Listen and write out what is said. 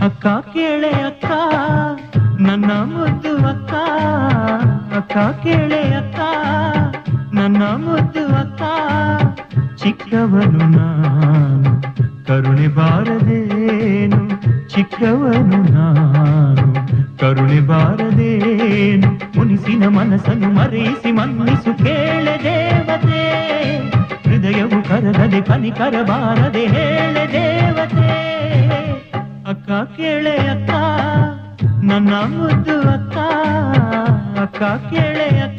ಅಕ್ಕ ಕೇಳೆ ಅಕ್ಕ ನನ್ನ ಮುದ್ದು ಅಕ್ಕ, ಅಕ್ಕ ಕೇಳೆ ಅಕ್ಕ ನನ್ನ ಮುದ್ದು ಅಕ್ಕ. ಚಿಕ್ಕವನು ನಾನು ಕರುಣೆ ಬಾರದೇನು, ಚಿಕ್ಕವನು ನಾನು ಕರುಣೆ ಬಾರದೇನು. ಮುನಿಸಿನ ಮನಸ್ಸನ್ನು ಮರೆಯಿಸಿ ಮನ್ನಿಸು ಕೇಳೆ ದೇವತೆ, ಹೃದಯವು ಕರಗದೆ ಕನಿಕರ ಬಾರದೆ ಹೇಳೆ ದೇವತೆ. ಅಕ್ಕ ಕೇಳೆ ಅಕ್ಕ ನನ್ನ ಮುದ್ದು ಅಕ್ಕ, ಅಕ್ಕ ಕೇಳೆ ಅಕ್ಕ.